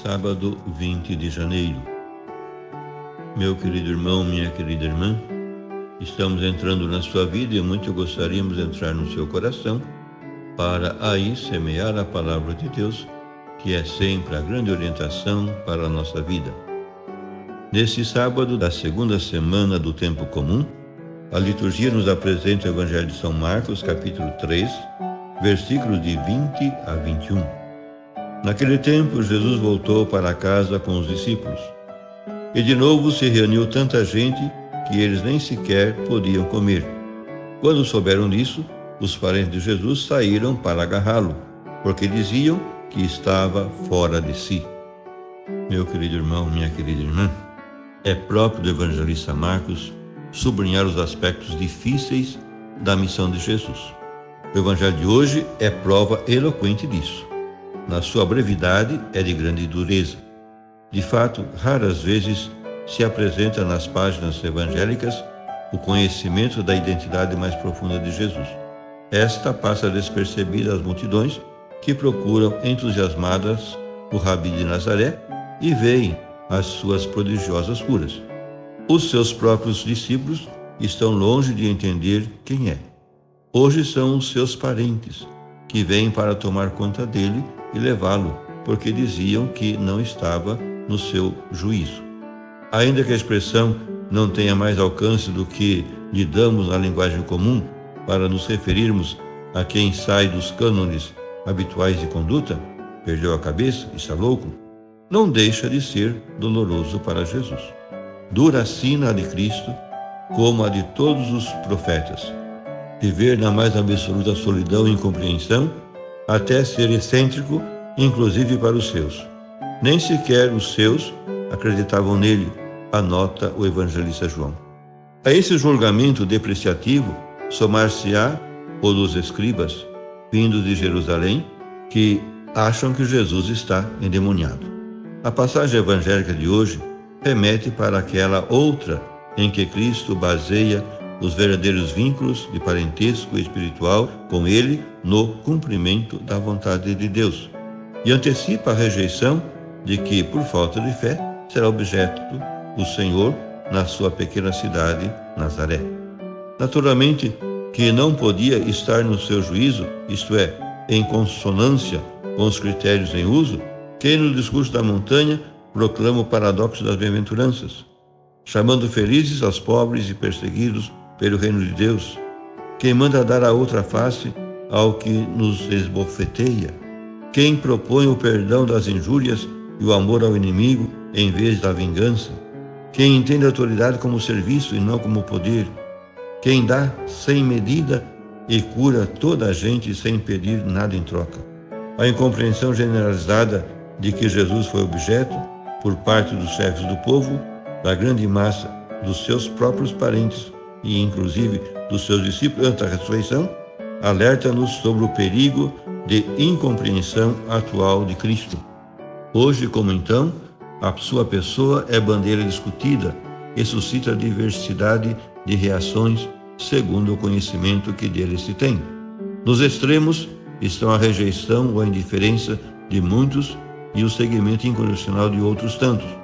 Sábado 20 de janeiro. Meu querido irmão, minha querida irmã, estamos entrando na sua vida e muito gostaríamos de entrar no seu coração para aí semear a palavra de Deus, que é sempre a grande orientação para a nossa vida. Nesse sábado da segunda semana do tempo comum, a liturgia nos apresenta o Evangelho de São Marcos, capítulo 3, versículos de 20 a 21. Naquele tempo, Jesus voltou para casa com os discípulos. E de novo se reuniu tanta gente que eles nem sequer podiam comer. Quando souberam disso, os parentes de Jesus saíram para agarrá-lo, porque diziam que estava fora de si. Meu querido irmão, minha querida irmã, é próprio do evangelista Marcos sublinhar os aspectos difíceis da missão de Jesus. O evangelho de hoje é prova eloquente disso. Na sua brevidade, é de grande dureza. De fato, raras vezes se apresenta nas páginas evangélicas o conhecimento da identidade mais profunda de Jesus. Esta passa despercebida às multidões que procuram entusiasmadas o Rabi de Nazaré e veem as suas prodigiosas curas. Os seus próprios discípulos estão longe de entender quem é. Hoje são os seus parentes que vêm para tomar conta dele e levá-lo, porque diziam que não estava no seu juízo. Ainda que a expressão não tenha mais alcance do que lhe damos na linguagem comum para nos referirmos a quem sai dos cânones habituais de conduta, perdeu a cabeça, está louco, não deixa de ser doloroso para Jesus. Dura a sina de Cristo, como a de todos os profetas. Viver na mais absoluta solidão e incompreensão, até ser excêntrico, inclusive para os seus. Nem sequer os seus acreditavam nele, anota o evangelista João. A esse julgamento depreciativo, somar-se-á o dos escribas, vindos de Jerusalém, que acham que Jesus está endemoniado. A passagem evangélica de hoje remete para aquela outra em que Cristo baseia os verdadeiros vínculos de parentesco espiritual com ele no cumprimento da vontade de Deus, e antecipa a rejeição de que, por falta de fé, será objeto o Senhor na sua pequena cidade, Nazaré. Naturalmente que não podia estar no seu juízo, isto é, em consonância com os critérios em uso, quem no discurso da montanha proclama o paradoxo das bem-aventuranças, chamando felizes aos pobres e perseguidos pelo reino de Deus, quem manda dar a outra face ao que nos esbofeteia, quem propõe o perdão das injúrias e o amor ao inimigo em vez da vingança, quem entende a autoridade como serviço e não como poder, quem dá sem medida e cura toda a gente sem pedir nada em troca. A incompreensão generalizada de que Jesus foi objeto, por parte dos chefes do povo, da grande massa dos seus próprios parentes e inclusive dos seus discípulos antes da ressurreição, alerta-nos sobre o perigo de incompreensão atual de Cristo. Hoje, como então, a sua pessoa é bandeira discutida e suscita diversidade de reações segundo o conhecimento que dele se tem. Nos extremos estão a rejeição ou a indiferença de muitos e o seguimento incondicional de outros tantos.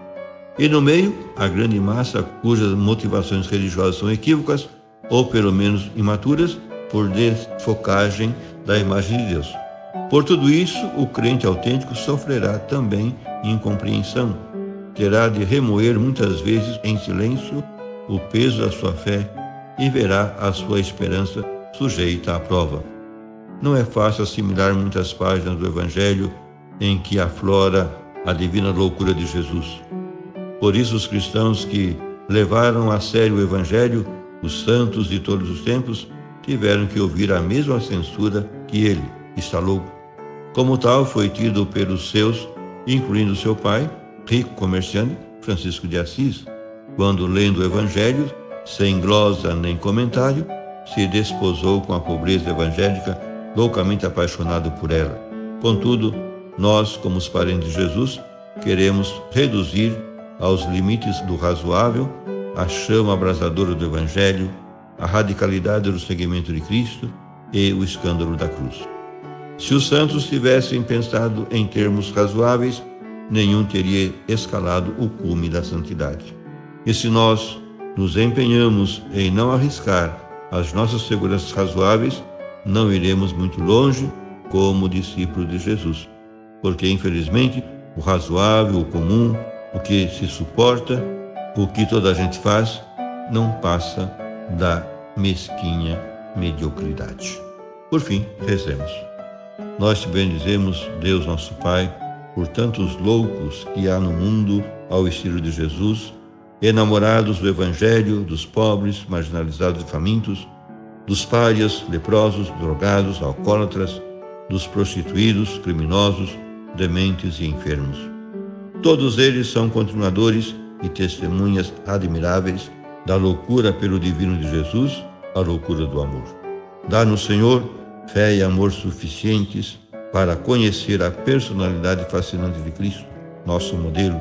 E no meio, a grande massa cujas motivações religiosas são equívocas, ou pelo menos imaturas, por desfocagem da imagem de Deus. Por tudo isso, o crente autêntico sofrerá também incompreensão. Terá de remoer muitas vezes em silêncio o peso da sua fé e verá a sua esperança sujeita à prova. Não é fácil assimilar muitas páginas do Evangelho em que aflora a divina loucura de Jesus. Por isso, os cristãos que levaram a sério o Evangelho, os santos de todos os tempos, tiveram que ouvir a mesma censura que ele, está louco. Como tal, foi tido pelos seus, incluindo seu pai, rico comerciante, Francisco de Assis, quando, lendo o Evangelho, sem glosa nem comentário, se desposou com a pobreza evangélica, loucamente apaixonado por ela. Contudo, nós, como os parentes de Jesus, queremos reduzir aos limites do razoável a chama abrasadora do Evangelho, a radicalidade do seguimento de Cristo e o escândalo da cruz. Se os santos tivessem pensado em termos razoáveis, nenhum teria escalado o cume da santidade. E se nós nos empenhamos em não arriscar as nossas seguranças razoáveis, não iremos muito longe como discípulos de Jesus, porque infelizmente o razoável, o comum, o que se suporta, o que toda a gente faz, não passa da mesquinha mediocridade. Por fim, rezemos. Nós te bendizemos, Deus nosso Pai, por tantos loucos que há no mundo ao estilo de Jesus, enamorados do Evangelho, dos pobres, marginalizados e famintos, dos párias, leprosos, drogados, alcoólatras, dos prostituídos, criminosos, dementes e enfermos. Todos eles são continuadores e testemunhas admiráveis da loucura pelo divino de Jesus, a loucura do amor. Dá-nos, Senhor, fé e amor suficientes para conhecer a personalidade fascinante de Cristo, nosso modelo,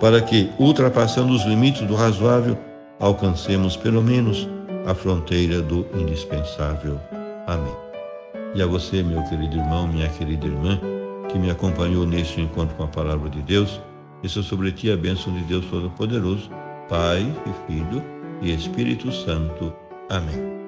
para que, ultrapassando os limites do razoável, alcancemos pelo menos a fronteira do indispensável. Amém. E a você, meu querido irmão, minha querida irmã, que me acompanhou neste encontro com a Palavra de Deus, desça sobre ti a bênção de Deus Todo-Poderoso, Pai e Filho e Espírito Santo. Amém.